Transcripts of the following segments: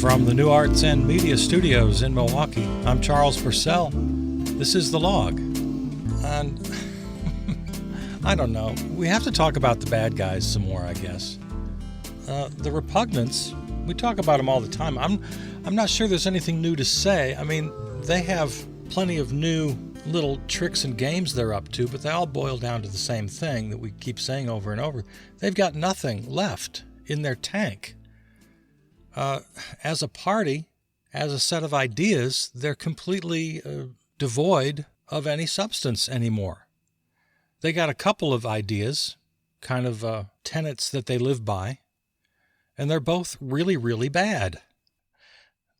From the New Arts and Media Studios in Milwaukee, I'm Charles Purcell. This is The Log. And I don't know. We have to talk about the bad guys some more, I guess. The repugnants, we talk about them all the time. I'm not sure there's anything new to say. I mean, they have plenty of new little tricks and games they're up to, but they all boil down to the same thing that we keep saying over and over. They've got nothing left in their tank. As a party, as a set of ideas, they're completely devoid of any substance anymore. They got a couple of ideas, kind of tenets that they live by, and they're both really, really bad.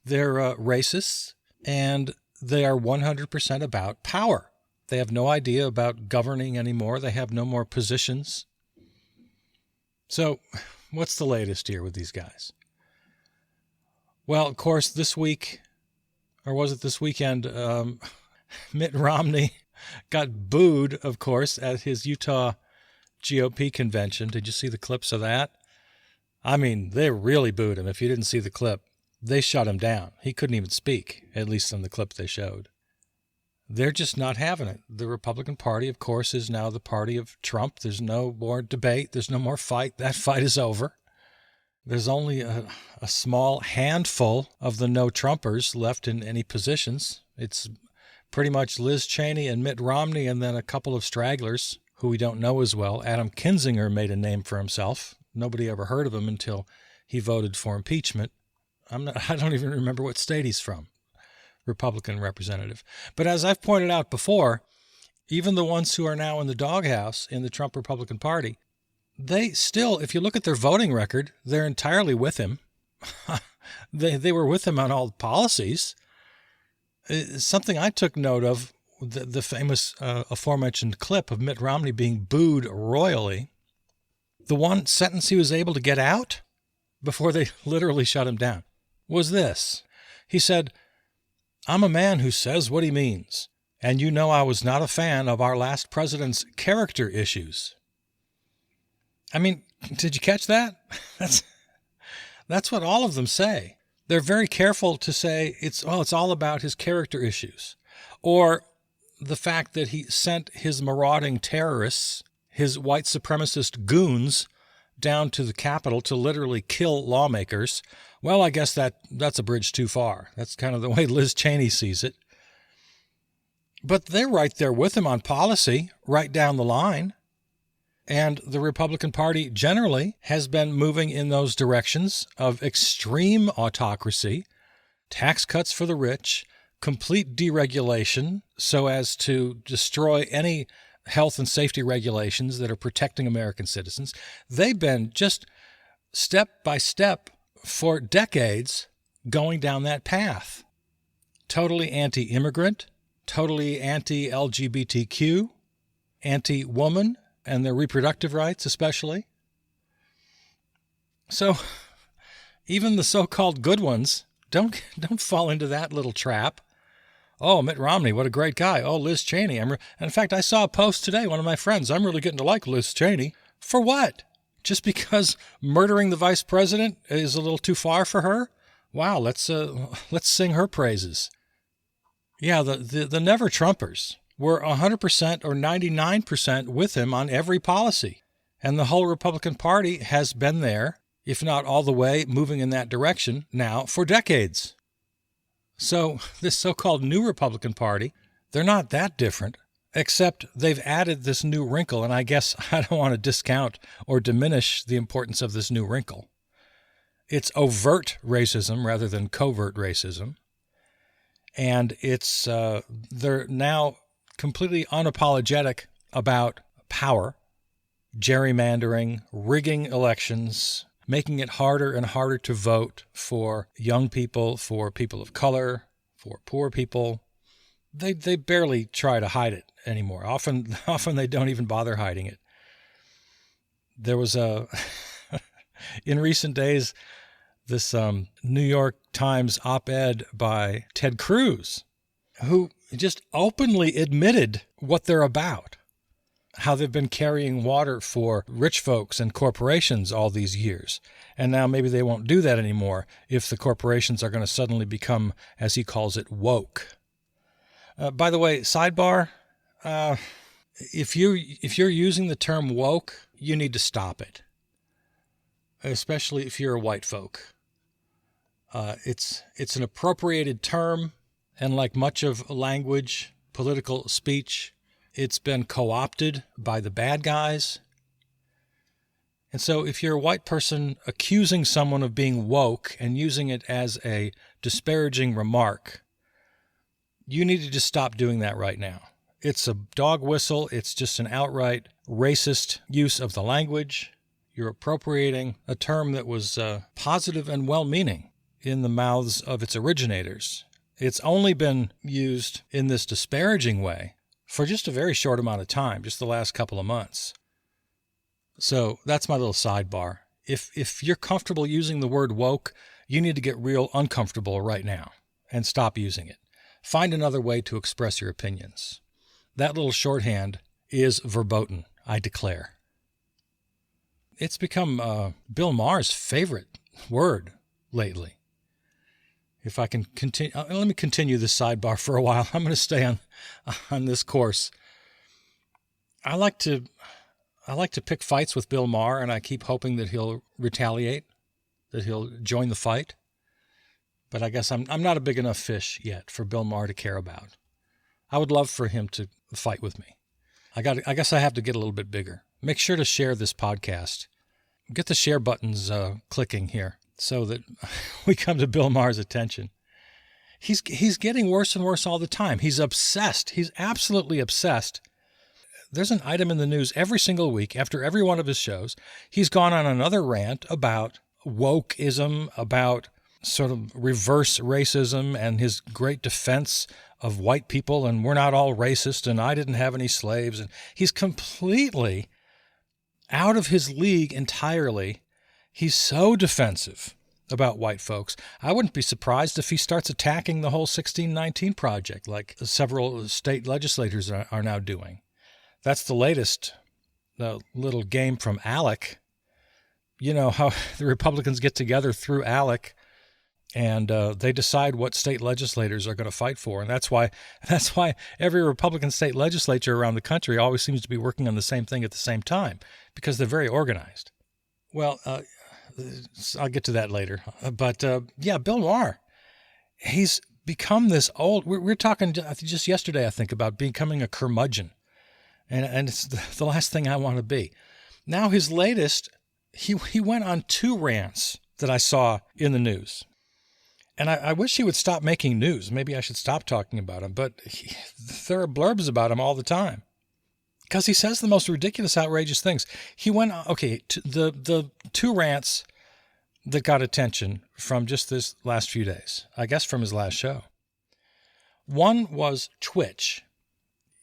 They're racists, and they are 100% about power. They have no idea about governing anymore. They have no more positions. So, what's the latest here with these guys? Well, of course, this week, or was it this weekend, Mitt Romney got booed, of course, at his Utah GOP convention. Did you see the clips of that? I mean, they really booed him. If you didn't see the clip, they shut him down. He couldn't even speak, at least in the clip they showed. They're just not having it. The Republican Party, of course, is now the party of Trump. There's no more debate. There's no more fight. That fight is over. There's only a small handful of the no-Trumpers left in any positions. It's pretty much Liz Cheney and Mitt Romney, and then a couple of stragglers who we don't know as well. Adam Kinzinger made a name for himself. Nobody ever heard of him until he voted for impeachment. I don't even remember what state he's from, Republican representative. But as I've pointed out before, even the ones who are now in the doghouse in the Trump Republican Party, they still, if you look at their voting record, they're entirely with him. They were with him on all policies. Something I took note of, the famous aforementioned clip of Mitt Romney being booed royally. The one sentence he was able to get out before they literally shut him down was this. He said, "I'm a man who says what he means, and you know I was not a fan of our last president's character issues." I mean, did you catch that? That's what all of them say. They're very careful to say it's all about his character issues, or the fact that he sent his marauding terrorists, his white supremacist goons, down to the Capitol to literally kill lawmakers. Well, I guess that's a bridge too far. That's kind of the way Liz Cheney sees it. But they're right there with him on policy, right down the line. And the Republican Party generally has been moving in those directions of extreme autocracy, tax cuts for the rich, complete deregulation so as to destroy any health and safety regulations that are protecting American citizens. They've been just step by step for decades going down that path. Totally anti-immigrant, totally anti-LGBTQ, anti-woman, and their reproductive rights especially. So even the so-called good ones don't fall into that little trap. Oh, Mitt Romney, what a great guy. Oh, Liz Cheney. And in fact, I saw a post today, one of my friends, I'm really getting to like Liz Cheney. For what? Just because murdering the vice president is a little too far for her? Wow, let's sing her praises. Yeah, the never-Trumpers were 100% or 99% with him on every policy. And the whole Republican Party has been there, if not all the way, moving in that direction now for decades. So this so-called new Republican Party, they're not that different, except they've added this new wrinkle, and I guess I don't want to discount or diminish the importance of this new wrinkle. It's overt racism rather than covert racism. And it's they're now completely unapologetic about power, gerrymandering, rigging elections, making it harder and harder to vote for young people, for people of color, for poor people. They barely try to hide it anymore. Often they don't even bother hiding it. There was in recent days, this New York Times op-ed by Ted Cruz, who just openly admitted what they're about, how they've been carrying water for rich folks and corporations all these years. And now maybe they won't do that anymore if the corporations are going to suddenly become, as he calls it, woke. By the way, sidebar, if you're using the term woke, you need to stop it, especially if you're a white folk. It's an appropriated term, and like much of language, political speech, it's been co-opted by the bad guys. And so if you're a white person accusing someone of being woke and using it as a disparaging remark, you need to just stop doing that right now. It's a dog whistle. It's just an outright racist use of the language. You're appropriating a term that was positive and well-meaning in the mouths of its originators. It's only been used in this disparaging way for just a very short amount of time, just the last couple of months. So that's my little sidebar. If you're comfortable using the word woke, you need to get real uncomfortable right now and stop using it. Find another way to express your opinions. That little shorthand is verboten, I declare. It's become Bill Maher's favorite word lately. If I can continue, let me continue this sidebar for a while. I'm going to stay on this course. I like to pick fights with Bill Maher, and I keep hoping that he'll retaliate, that he'll join the fight. But I guess I'm not a big enough fish yet for Bill Maher to care about. I would love for him to fight with me. I guess I have to get a little bit bigger. Make sure to share this podcast. Get the share buttons clicking here so that we come to Bill Maher's attention. He's getting worse and worse all the time. He's obsessed. He's absolutely obsessed. There's an item in the news every single week after every one of his shows. He's gone on another rant about wokeism, about sort of reverse racism and his great defense of white people, and we're not all racist, and I didn't have any slaves. And he's completely out of his league entirely. He's so defensive about white folks. I wouldn't be surprised if he starts attacking the whole 1619 Project like several state legislators are now doing. That's the latest little game from ALEC. You know how the Republicans get together through ALEC and they decide what state legislators are going to fight for. And that's why every Republican state legislature around the country always seems to be working on the same thing at the same time, because they're very organized. Well, I'll get to that later. But yeah, Bill Maher, he's become this old, we're talking just yesterday, I think, about becoming a curmudgeon. And it's the last thing I want to be. Now his latest, he went on 2 rants that I saw in the news. And I wish he would stop making news. Maybe I should stop talking about him. But there are blurbs about him all the time, because he says the most ridiculous, outrageous things. He went, the 2 rants that got attention from just this last few days, I guess from his last show. One was Twitch.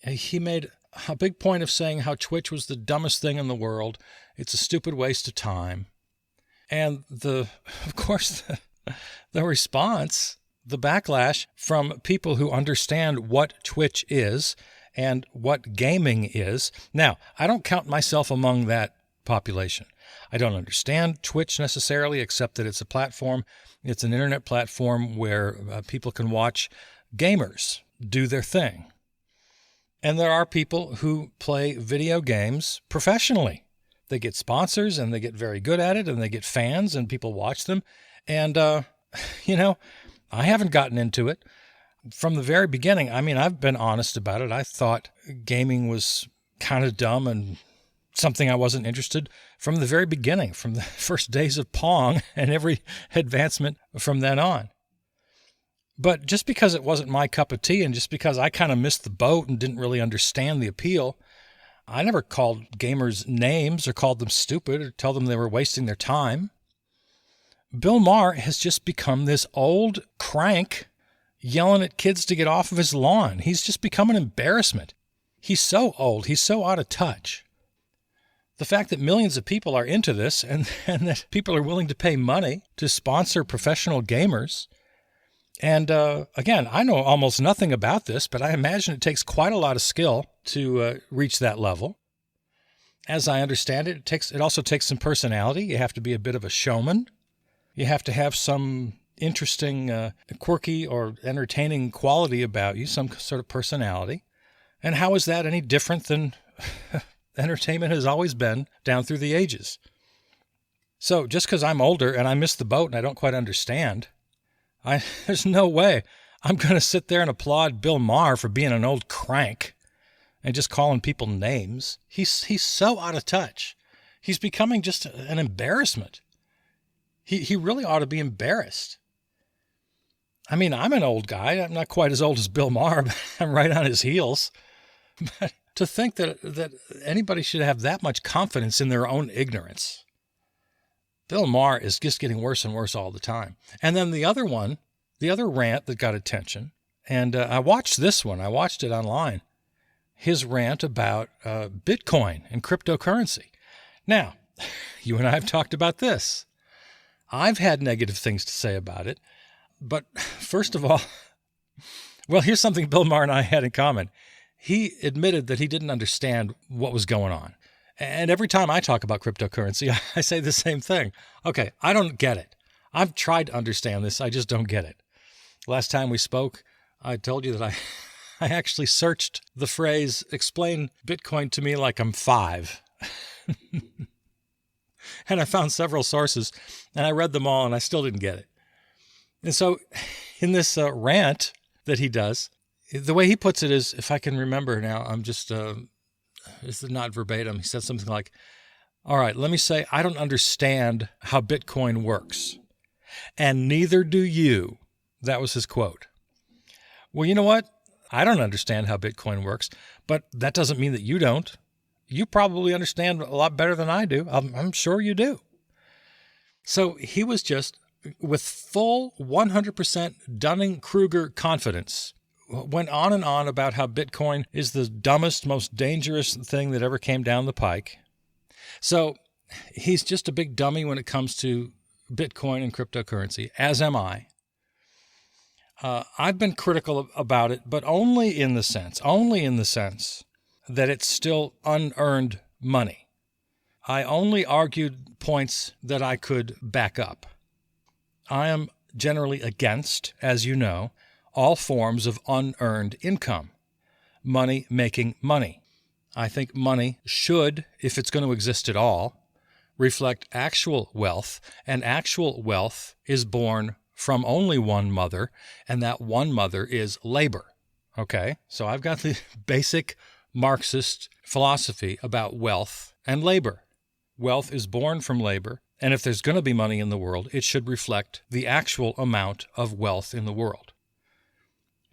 He made a big point of saying how Twitch was the dumbest thing in the world. It's a stupid waste of time. And of course, the response, the backlash from people who understand what Twitch is and what gaming is. Now, I don't count myself among that population. I don't understand Twitch necessarily, except that it's a platform. It's an internet platform where people can watch gamers do their thing. And there are people who play video games professionally. They get sponsors and they get very good at it, and they get fans and people watch them. And, I haven't gotten into it from the very beginning. I mean, I've been honest about it. I thought gaming was kind of dumb and something I wasn't interested from the very beginning, from the first days of Pong and every advancement from then on. But just because it wasn't my cup of tea, and just because I kind of missed the boat and didn't really understand the appeal, I never called gamers names or called them stupid or told them they were wasting their time. Bill Maher has just become this old crank yelling at kids to get off of his lawn. He's just become an embarrassment. He's so old. He's so out of touch. The fact that millions of people are into this and that people are willing to pay money to sponsor professional gamers. And again, I know almost nothing about this, but I imagine it takes quite a lot of skill to reach that level. As I understand it, it also takes some personality. You have to be a bit of a showman. You have to have some interesting, quirky or entertaining quality about you, some sort of personality. And how is that any different than entertainment has always been down through the ages? So just because I'm older and I missed the boat and I don't quite understand, there's no way I'm going to sit there and applaud Bill Maher for being an old crank and just calling people names. He's so out of touch. He's becoming just an embarrassment. He really ought to be embarrassed. I mean, I'm an old guy. I'm not quite as old as Bill Maher, but I'm right on his heels. But to think that anybody should have that much confidence in their own ignorance. Bill Maher is just getting worse and worse all the time. And then the other rant that got attention, and I watched this one. I watched it online. His rant about Bitcoin and cryptocurrency. Now, you and I have talked about this. I've had negative things to say about it. But first of all, well, here's something Bill Maher and I had in common. He admitted that he didn't understand what was going on. And every time I talk about cryptocurrency, I say the same thing. Okay, I don't get it. I've tried to understand this. I just don't get it. Last time we spoke, I told you that I actually searched the phrase, explain Bitcoin to me like I'm 5. And I found several sources, and I read them all, and I still didn't get it. And so in this rant that he does, the way he puts it is, if I can remember now, I'm just, this is not verbatim. He said something like, all right, let me say, I don't understand how Bitcoin works, and neither do you. That was his quote. Well, you know what? I don't understand how Bitcoin works, but that doesn't mean that you don't. You probably understand a lot better than I do. I'm sure you do. So he was just, with full 100% Dunning-Kruger confidence, went on and on about how Bitcoin is the dumbest, most dangerous thing that ever came down the pike. So he's just a big dummy when it comes to Bitcoin and cryptocurrency, as am I. I've been critical about it, but only in the sense that it's still unearned money. I only argued points that I could back up. I am generally against, as you know, all forms of unearned income, money making money. I think money should, if it's going to exist at all, reflect actual wealth, and actual wealth is born from only one mother, and that one mother is labor. Okay, so I've got the basic Marxist philosophy about wealth and labor. Wealth is born from labor, and if there's going to be money in the world, it should reflect the actual amount of wealth in the world.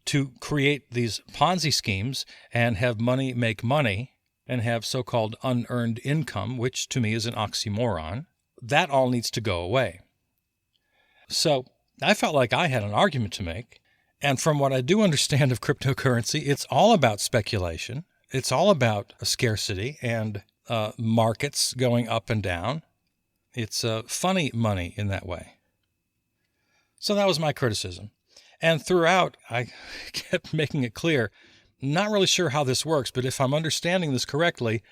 To create these Ponzi schemes and have money make money and have so-called unearned income, which to me is an oxymoron, that all needs to go away. So I felt like I had an argument to make, and from what I do understand of cryptocurrency, it's all about speculation. It's all about scarcity and markets going up and down. It's funny money in that way. So that was my criticism. And throughout, I kept making it clear, not really sure how this works, but if I'm understanding this correctly,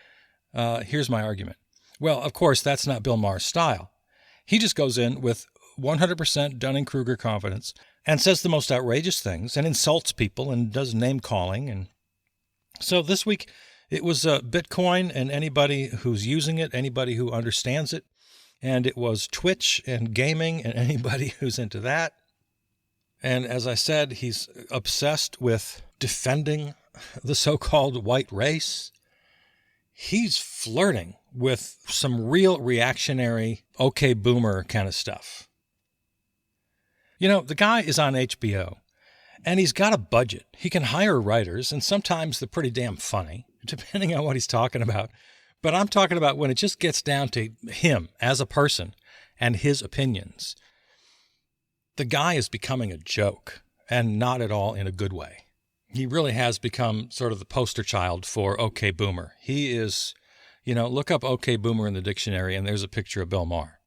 here's my argument. Well, of course, that's not Bill Maher's style. He just goes in with 100% Dunning-Kruger confidence and says the most outrageous things and insults people and does name-calling. And so this week, it was Bitcoin and anybody who's using it, anybody who understands it. And it was Twitch and gaming and anybody who's into that. And as I said, he's obsessed with defending the so-called white race. He's flirting with some real reactionary, okay, boomer kind of stuff. You know, the guy is on HBO, and he's got a budget. He can hire writers, and sometimes they're pretty damn funny, depending on what he's talking about. But I'm talking about when it just gets down to him as a person and his opinions. The guy is becoming a joke, and not at all in a good way. He really has become sort of the poster child for OK Boomer. He is, look up OK Boomer in the dictionary, and there's a picture of Bill Maher.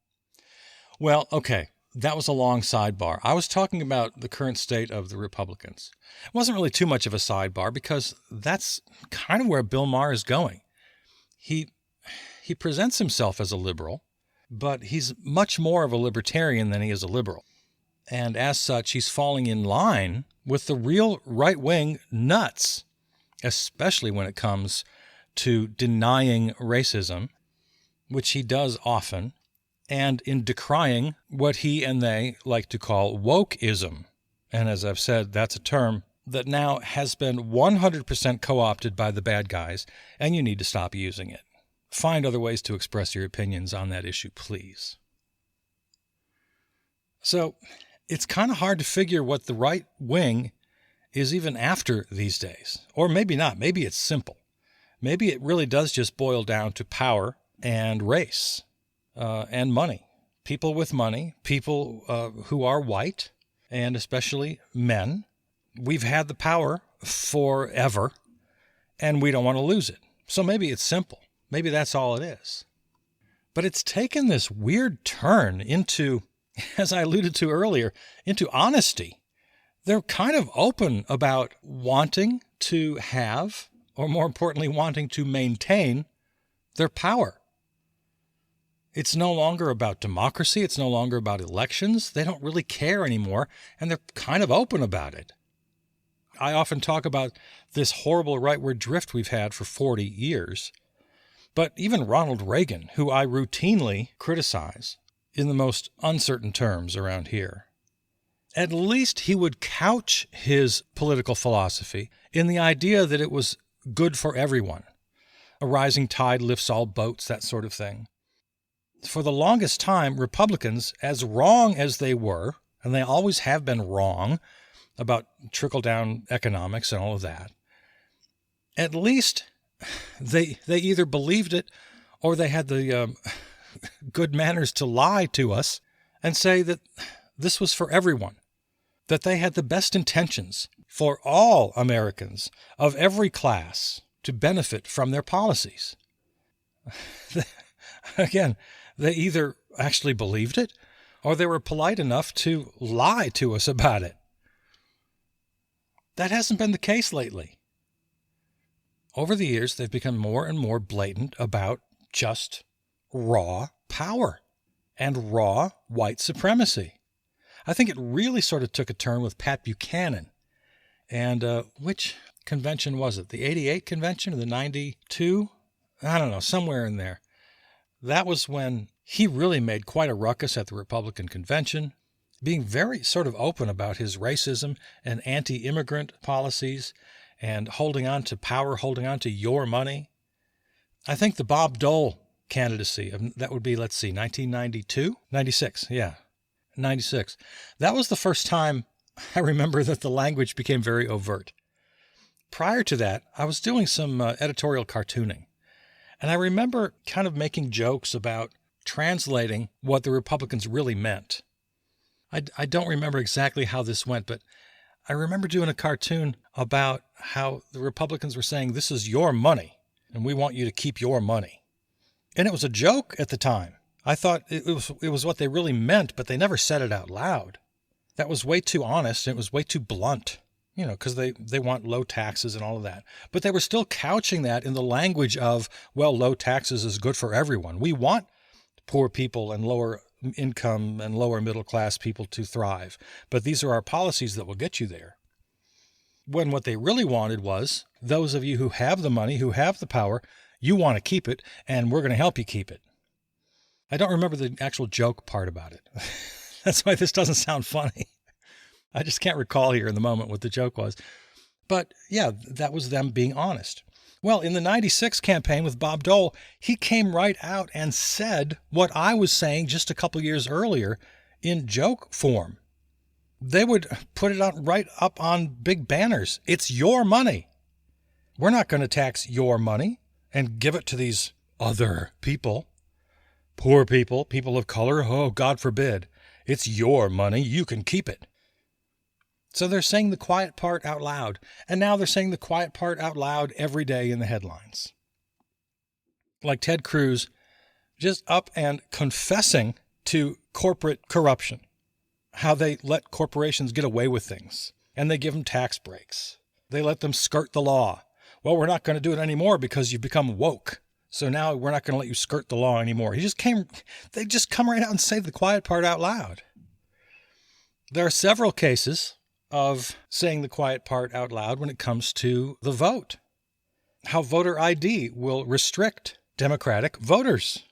Well, okay, that was a long sidebar. I was talking about the current state of the Republicans. It wasn't really too much of a sidebar because that's kind of where Bill Maher is going. He presents himself as a liberal, but he's much more of a libertarian than he is a liberal. And as such, he's falling in line with the real right-wing nuts, especially when it comes to denying racism, which he does often, and in decrying what he and they like to call wokeism. And as I've said, that's a term that now has been 100% co-opted by the bad guys, and you need to stop using it. Find other ways to express your opinions on that issue, please. So it's kind of hard to figure what the right wing is even after these days. Or maybe not. Maybe it's simple. Maybe it really does just boil down to power and race and money. People with money, people who are white, and especially men. We've had the power forever, and we don't want to lose it. So maybe it's simple. Maybe that's all it is. But it's taken this weird turn into, as I alluded to earlier, into honesty. They're kind of open about wanting to have, or more importantly, wanting to maintain their power. It's no longer about democracy. It's no longer about elections. They don't really care anymore, and they're kind of open about it. I often talk about this horrible rightward drift we've had for 40 years. But even Ronald Reagan, who I routinely criticize in the most uncertain terms around here, at least he would couch his political philosophy in the idea that it was good for everyone. A rising tide lifts all boats, that sort of thing. For the longest time, Republicans, as wrong as they were, and they always have been wrong about trickle-down economics and all of that, at least they either believed it or they had the good manners to lie to us and say that this was for everyone, that they had the best intentions for all Americans of every class to benefit from their policies. Again, they either actually believed it or they were polite enough to lie to us about it. That hasn't been the case lately. Over the years, they've become more and more blatant about just raw power and raw white supremacy. I think it really sort of took a turn with Pat Buchanan. And which convention was it? The 88 convention or the 92? I don't know, somewhere in there. That was when he really made quite a ruckus at the Republican convention, being very sort of open about his racism and anti-immigrant policies and holding on to power, holding on to your money. I think the Bob Dole candidacy, that would be, let's see, 1992? 96, yeah, 96. That was the first time I remember that the language became very overt. Prior to that, I was doing some editorial cartooning, and I remember kind of making jokes about translating what the Republicans really meant. I don't remember exactly how this went, but I remember doing a cartoon about how the Republicans were saying, this is your money, and we want you to keep your money. And it was a joke at the time. I thought it was what they really meant, but they never said it out loud. That was way too honest, and it was way too blunt, because they want low taxes and all of that. But they were still couching that in the language of, well, low taxes is good for everyone. We want poor people and lower income and lower middle class people to thrive. But these are our policies that will get you there. When what they really wanted was, those of you who have the money, who have the power, you want to keep it, and we're going to help you keep it. I don't remember the actual joke part about it. That's why this doesn't sound funny. I just can't recall here in the moment what the joke was. But yeah, that was them being honest. Well, in the 96 campaign with Bob Dole, he came right out and said what I was saying just a couple years earlier in joke form. They would put it out right up on big banners. It's your money. We're not going to tax your money and give it to these other people. Poor people, people of color, oh, God forbid. It's your money. You can keep it. So they're saying the quiet part out loud, and now they're saying the quiet part out loud every day in the headlines. Like Ted Cruz just up and confessing to corporate corruption. how they let corporations get away with things, and they give them tax breaks. They let them skirt the law. Well, we're not going to do it anymore because you've become woke. So now we're not going to let you skirt the law anymore. They just come right out and say the quiet part out loud. There are several cases of saying the quiet part out loud when it comes to the vote. How voter ID will restrict Democratic voters.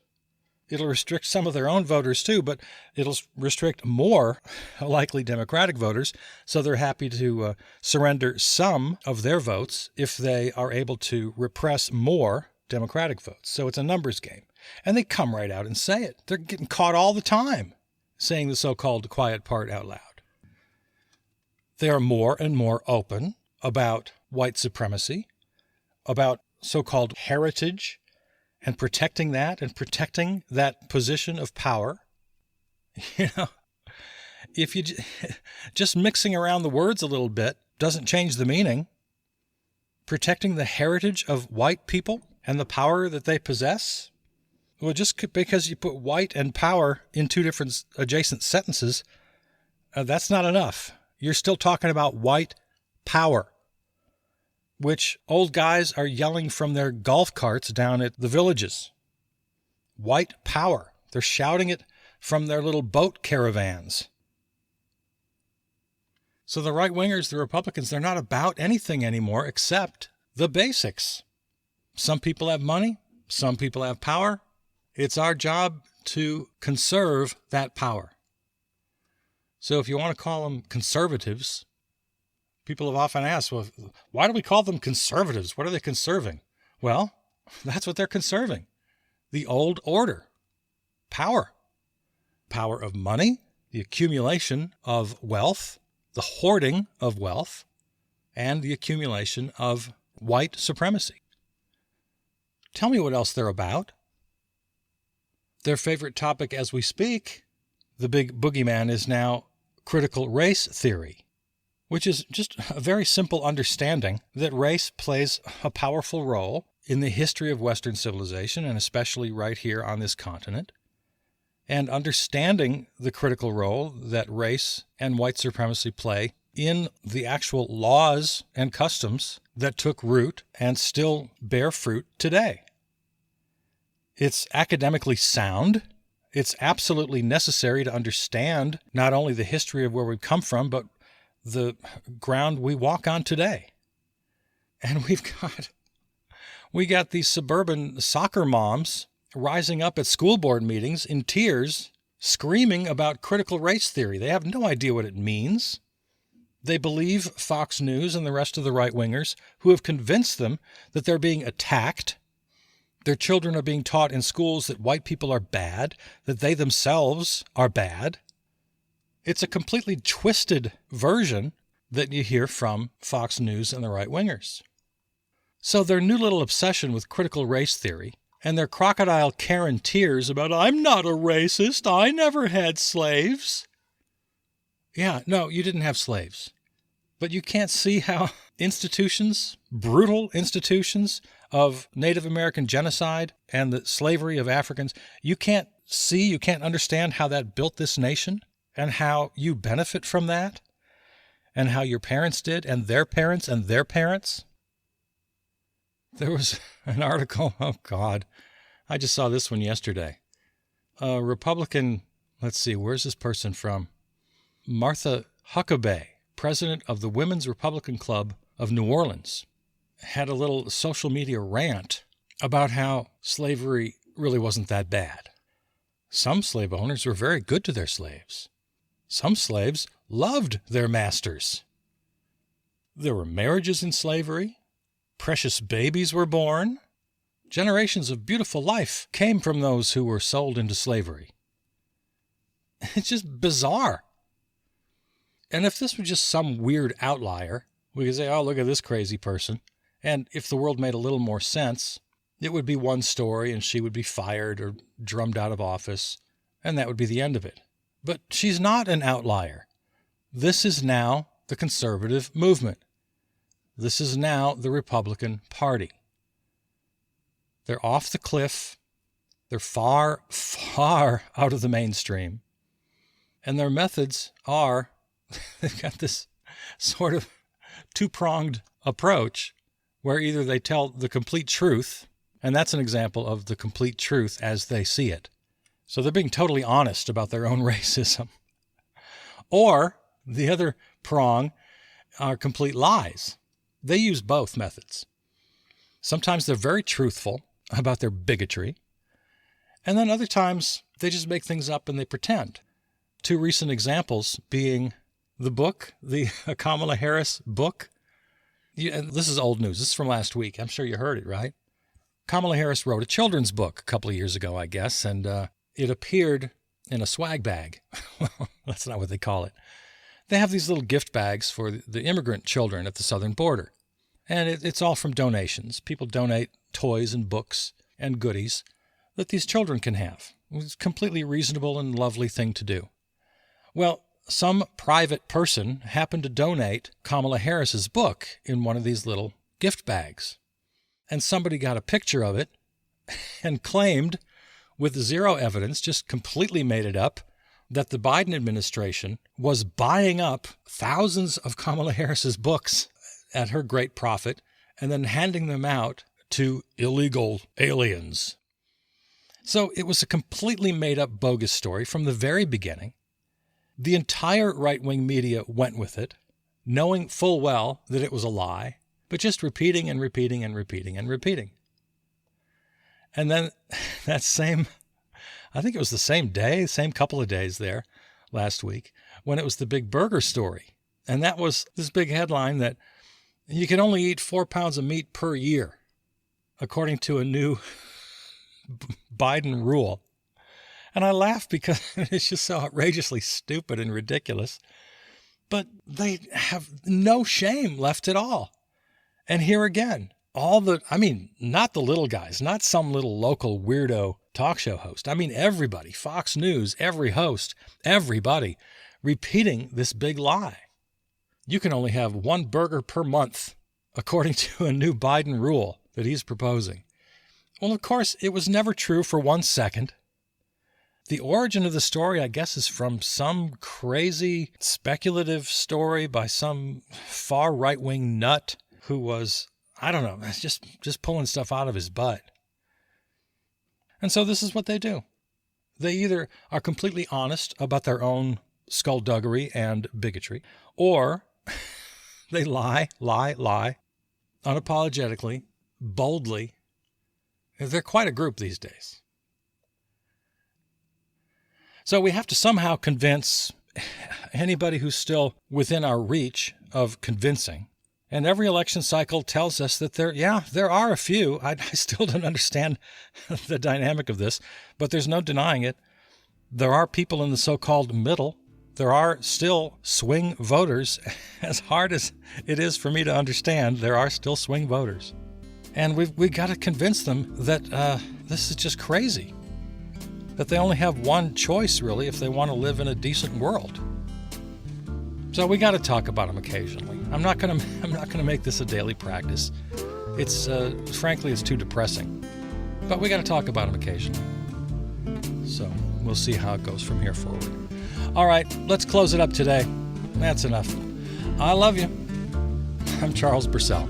It'll restrict some of their own voters too, but it'll restrict more likely Democratic voters, so they're happy to surrender some of their votes if they are able to repress more Democratic votes. So it's a numbers game. And they come right out and say it. They're getting caught all the time saying the so-called quiet part out loud. They are more and more open about white supremacy, about so-called heritage, and protecting that position of power. You know, if you just mixing around the words a little bit doesn't change the meaning. Protecting the heritage of white people and the power that they possess. Well, just because you put white and power in two different adjacent sentences, that's not enough. You're still talking about white power, which old guys are yelling from their golf carts down at the villages. White power. They're shouting it from their little boat caravans. So the right-wingers, the Republicans, they're not about anything anymore except the basics. Some people have money. Some people have power. It's our job to conserve that power. So if you want to call them conservatives, people have often asked, well, why do we call them conservatives? What are they conserving? Well, that's what they're conserving. The old order. Power. Power of money, the accumulation of wealth, the hoarding of wealth, and the accumulation of white supremacy. Tell me what else they're about. Their favorite topic as we speak, the big boogeyman, is now critical race theory, which is just a very simple understanding that race plays a powerful role in the history of Western civilization, and especially right here on this continent. And understanding the critical role that race and white supremacy play in the actual laws and customs that took root and still bear fruit today. It's academically sound. It's absolutely necessary to understand not only the history of where we've come from, but the ground we walk on today. And we got these suburban soccer moms rising up at school board meetings in tears, screaming about critical race theory. They have no idea what it means. They believe Fox News and the rest of the right-wingers who have convinced them that they're being attacked. Their children are being taught in schools that white people are bad, that they themselves are bad. It's a completely twisted version that you hear from Fox News and the right-wingers. So their new little obsession with critical race theory and their crocodile Karen tears about, I'm not a racist, I never had slaves. Yeah, no, you didn't have slaves. But you can't see how institutions, brutal institutions of Native American genocide and the slavery of Africans, you can't understand how that built this nation and how you benefit from that and how your parents did and their parents and their parents. There was an article, oh God, I just saw this one yesterday. A Republican, let's see, where's this person from? Martha Huckabee, president of the Women's Republican Club of New Orleans, had a little social media rant about how slavery really wasn't that bad. Some slave owners were very good to their slaves. Some slaves loved their masters. There were marriages in slavery. Precious babies were born. Generations of beautiful life came from those who were sold into slavery. It's just bizarre. And if this was just some weird outlier, we could say, oh, look at this crazy person. And if the world made a little more sense, it would be one story and she would be fired or drummed out of office, and that would be the end of it. But she's not an outlier. This is now the conservative movement. This is now the Republican Party. They're off the cliff. They're far, far out of the mainstream. And their methods are, they've got this sort of two-pronged approach where either they tell the complete truth, and that's an example of the complete truth as they see it. So they're being totally honest about their own racism. Or the other prong are complete lies. They use both methods. Sometimes they're very truthful about their bigotry, and then other times they just make things up and they pretend. Two recent examples being the book, the Kamala Harris book. This is old news. This is from last week. I'm sure you heard it, right? Kamala Harris wrote a children's book a couple of years ago, I guess, and it appeared in a swag bag. Well, that's not what they call it. They have these little gift bags for the immigrant children at the southern border. And it's all from donations. People donate toys and books and goodies that these children can have. It's a completely reasonable and lovely thing to do. Well, some private person happened to donate Kamala Harris's book in one of these little gift bags. And somebody got a picture of it and claimed, with zero evidence, just completely made it up, that the Biden administration was buying up thousands of Kamala Harris's books at her great profit and then handing them out to illegal aliens. So it was a completely made-up bogus story from the very beginning. The entire right-wing media went with it, knowing full well that it was a lie, but just repeating and repeating and repeating and repeating. And then that same, I think it was the same day, same couple of days there last week, when it was the big burger story. And that was this big headline that you can only eat 4 pounds of meat per year, according to a new Biden rule. And I laugh because it's just so outrageously stupid and ridiculous. But they have no shame left at all. And here again, not the little guys, not some little local weirdo talk show host. I mean, everybody, Fox News, every host, everybody repeating this big lie. You can only have 1 burger per month, according to a new Biden rule that he's proposing. Well, of course, it was never true for 1 second. The origin of the story, I guess, is from some crazy speculative story by some far right-wing nut who was, I don't know, just pulling stuff out of his butt. And so this is what they do. They either are completely honest about their own skullduggery and bigotry, or they lie, unapologetically, boldly. They're quite a group these days. So we have to somehow convince anybody who's still within our reach of convincing. And every election cycle tells us that there are a few. I still don't understand the dynamic of this, but there's no denying it. There are people in the so-called middle. There are still swing voters. As hard as it is for me to understand, there are still swing voters. And we've got to convince them that this is just crazy. That they only have one choice, really, if they want to live in a decent world. So we got to talk about them occasionally. I'm not going to make this a daily practice. It's frankly, it's too depressing. But we got to talk about them occasionally. So we'll see how it goes from here forward. All right, let's close it up today. That's enough. I love you. I'm Charles Purcell.